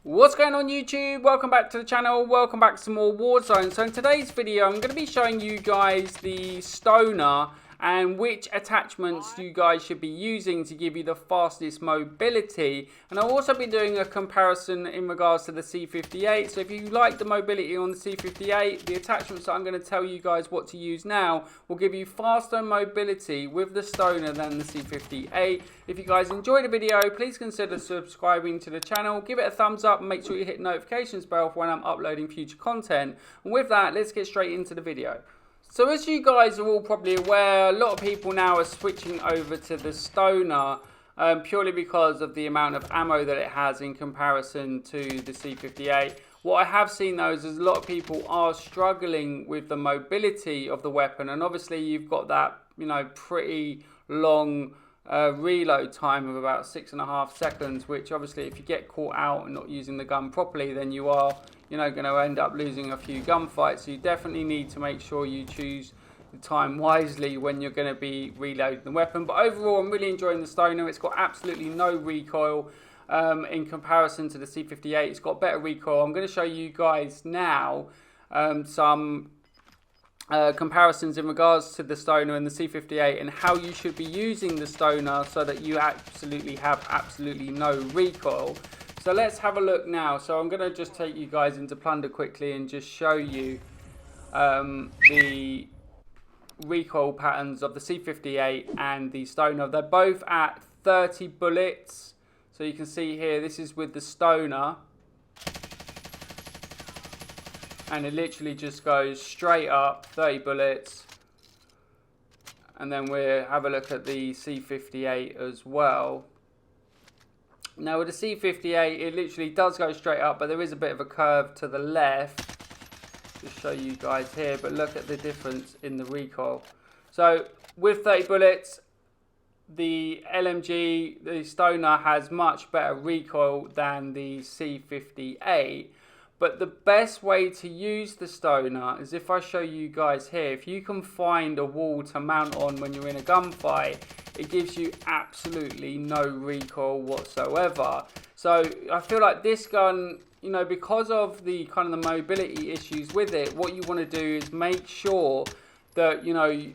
What's going on YouTube? Welcome back to the channel, welcome back to some more Warzone. So in today's video I'm going to be showing you guys the stoner and which attachments you guys should be using to give you the fastest mobility. And I'll also be doing a comparison in regards to the C58. So if you like the mobility on the C58, the attachments that I'm going to tell you guys what to use now will give you faster mobility with the stoner than the C58. If you guys enjoyed the video, please consider subscribing to the channel, give it a thumbs up and make sure you hit the notifications bell for when I'm uploading future content. And with that, let's get straight into the video. So as you guys are all probably aware, a lot of people now are switching over to the stoner purely because of the amount of ammo that it has in comparison to the C58. What I have seen though is a lot of people are struggling with the mobility of the weapon, and obviously you've got that, you know, pretty long reload time of about 6.5 seconds, which obviously if you get caught out and not using the gun properly, then you are, you know, going to end up losing a few gunfights. So you definitely need to make sure you choose the time wisely when you're going to be reloading the weapon. But overall, I'm really enjoying the stoner. It's got absolutely no recoil in comparison to the C58. It's got better recoil. I'm going to show you guys now some comparisons in regards to the stoner and the C58 and how you should be using the stoner so that you absolutely have absolutely no recoil. So let's have a look now. So I'm going to just take you guys into Plunder quickly and just show you the recoil patterns of the C58 and the stoner. They're both at 30 bullets. So you can see here, this is with the stoner. And it literally just goes straight up, 30 bullets. And then we'll have a look at the C58 as well. Now with the C58, it literally does go straight up, but there is a bit of a curve to the left. Just show you guys here, but look at the difference in the recoil. So with 30 bullets, the LMG, the stoner, has much better recoil than the C58. But the best way to use the stoner is if I show you guys here. If you can find a wall to mount on when you're in a gunfight, it gives you absolutely no recoil whatsoever. So I feel like this gun, you know, because of the kind of the mobility issues with it, what you want to do is make sure that, you know,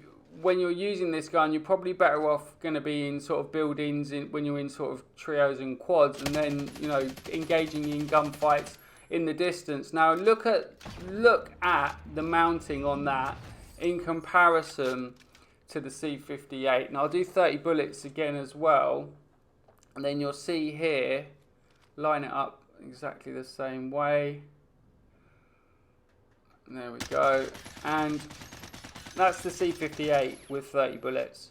when you're using this gun, you're probably better off going to be in sort of buildings when you're in sort of trios and quads, and then, you know, engaging in gunfights in the distance. Now look at the mounting on that in comparison to the C58. Now I'll do 30 bullets again as well, and then you'll see here, line it up exactly the same way. And there we go, and that's the C58 with 30 bullets.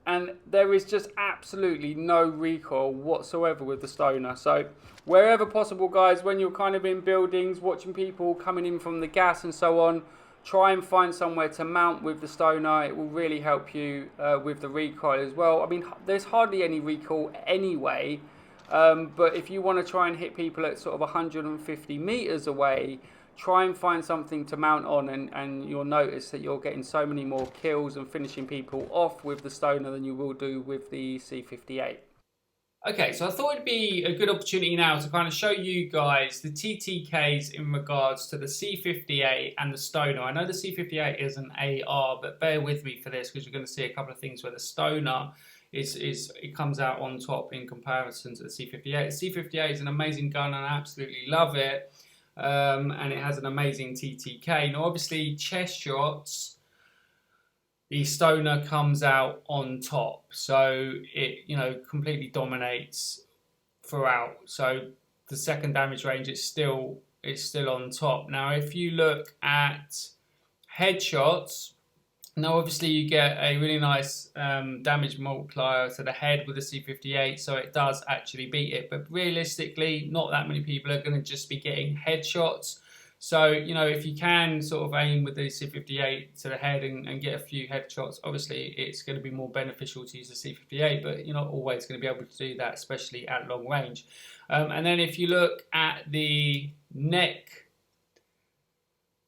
And there is just absolutely no recoil whatsoever with the stoner. So wherever possible, guys, when you're kind of in buildings, watching people coming in from the gas and so on, try and find somewhere to mount with the stoner. It will really help you with the recoil as well. I mean, there's hardly any recoil anyway. But if you want to try and hit people at sort of 150 meters away, try and find something to mount on, and you'll notice that you're getting so many more kills and finishing people off with the stoner than you will do with the C58. Okay, so I thought it'd be a good opportunity now to kind of show you guys the TTKs in regards to the C58 and the stoner. I know the C58 is an AR, but bear with me for this because you're going to see a couple of things where the stoner it comes out on top in comparison to the C58. The C58 is an amazing gun and I absolutely love it. And it has an amazing TTK. Now obviously chest shots, the stoner comes out on top, so it, you know, completely dominates throughout. So the second damage range, it's still on top. Now if you look at headshots, now obviously you get a really nice damage multiplier to the head with the C58, so it does actually beat it. But realistically, not that many people are going to just be getting headshots. So, you know, if you can sort of aim with the C58 to the head and get a few headshots, obviously it's going to be more beneficial to use the C58, but you're not always going to be able to do that, especially at long range. And then if you look at the neck,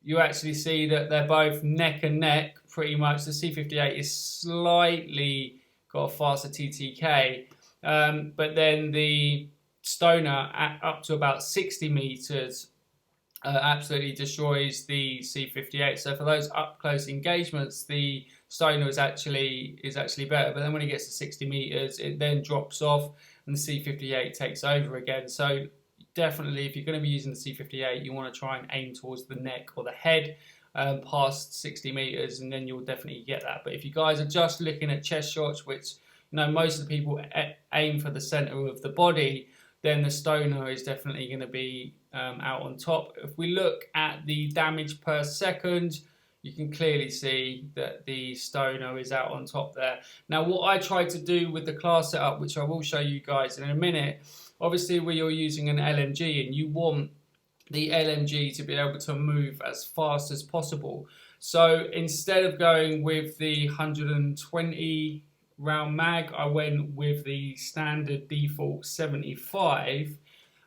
you actually see that they're both neck and neck pretty much. The C58 is slightly got a faster TTK, but then the Stoner at up to about 60 meters absolutely destroys the C58. So for those up close engagements, the Stoner is actually better. But then when it gets to 60 meters, it then drops off and the C58 takes over again. So definitely, if you're going to be using the C58, you want to try and aim towards the neck or the head past 60 meters, and then you'll definitely get that. But if you guys are just looking at chest shots, which most of the people aim for the center of the body, then the Stoner is definitely going to be out on top. If we look at the damage per second, you can clearly see that the Stoner is out on top there. Now, what I tried to do with the class setup, which I will show you guys in a minute, obviously where you're using an LMG and you want the LMG to be able to move as fast as possible. So instead of going with the 120 round mag, I went with the standard default 75.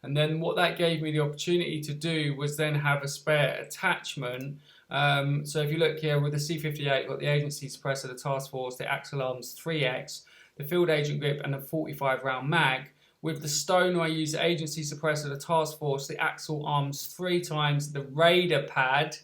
And then what that gave me the opportunity to do was then have a spare attachment. So if you look here with the C58, got the agency suppressor, the task force, the axle arms 3X, the field agent grip, and the 45 round mag. With the Stoner, I use the agency suppressor, the task force, the axle arms 3 times, the radar pad,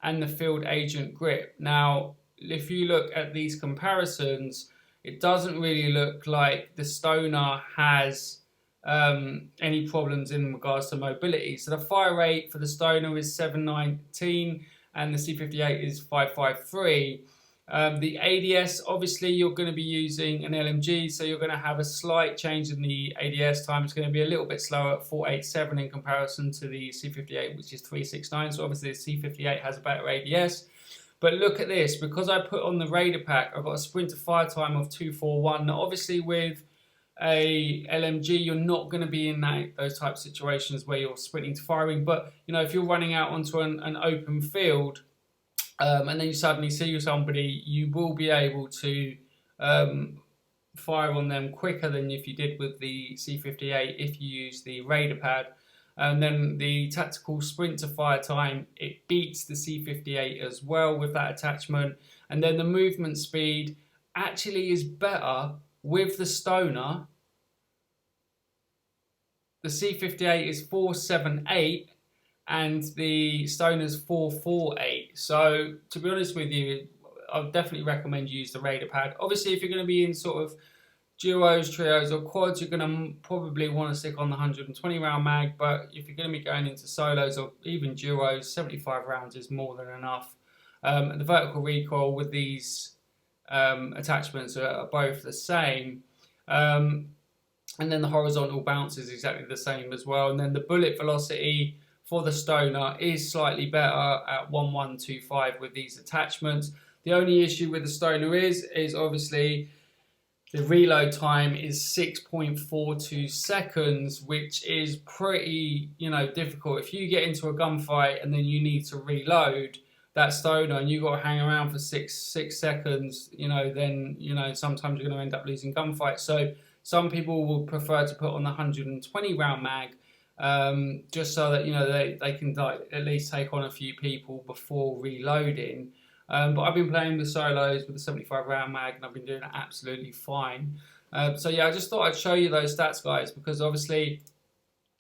and the field agent grip. Now, if you look at these comparisons, it doesn't really look like the Stoner has any problems in regards to mobility. So the fire rate for the Stoner is 719 and the C58 is 553. The ADS, obviously you're going to be using an LMG, so you're going to have a slight change in the ADS time. It's going to be a little bit slower at 487 in comparison to the C58, which is 369. So obviously the C58 has a better ADS. But look at this, because I put on the radar pack, I've got a sprint to fire time of 241. Now obviously with a LMG, you're not going to be in those type of situations where you're sprinting to firing. But if you're running out onto an open field, and then you suddenly see somebody, you will be able to fire on them quicker than if you did with the C58 if you use the radar pad. And then the tactical sprint to fire time, it beats the C58 as well with that attachment. And then the movement speed actually is better with the Stoner. The C58 is 478 and the Stoner's 448. So to be honest with you, I would definitely recommend you use the radar pad. Obviously, if you're going to be in sort of duos, trios or quads, you're going to probably want to stick on the 120 round mag. But if you're going to be going into solos or even duos, 75 rounds is more than enough. And the vertical recoil with these attachments are both the same. And then the horizontal bounce is exactly the same as well. And then the bullet velocity for the Stoner is slightly better at 1125 with these attachments. The only issue with the Stoner is obviously the reload time is 6.42 seconds, which is pretty, difficult. If you get into a gunfight and then you need to reload that Stoner and you got to hang around for six seconds, then sometimes you're going to end up losing gunfights. So some people will prefer to put on the 120 round mag, just so that they can at least take on a few people before reloading. But I've been playing the solos with the 75 round mag and I've been doing absolutely fine. So yeah, I just thought I'd show you those stats, guys, because obviously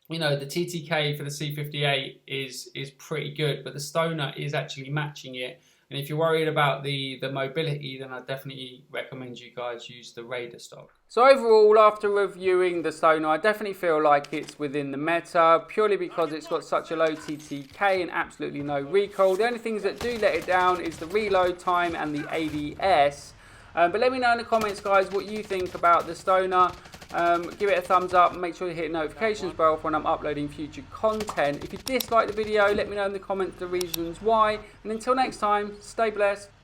the TTK for the C58 is pretty good, but the Stoner is actually matching it. And if you're worried about the mobility, then I definitely recommend you guys use the radar stock. So overall, after reviewing the Stoner, I definitely feel like it's within the meta, purely because it's got such a low TTK and absolutely no recoil. The only things that do let it down is the reload time and the ADS. But let me know in the comments, guys, what you think about the Stoner. Give it a thumbs up and make sure you hit the notifications bell for when I'm uploading future content. If you dislike the video, let me know in the comments the reasons why. And until next time, stay blessed.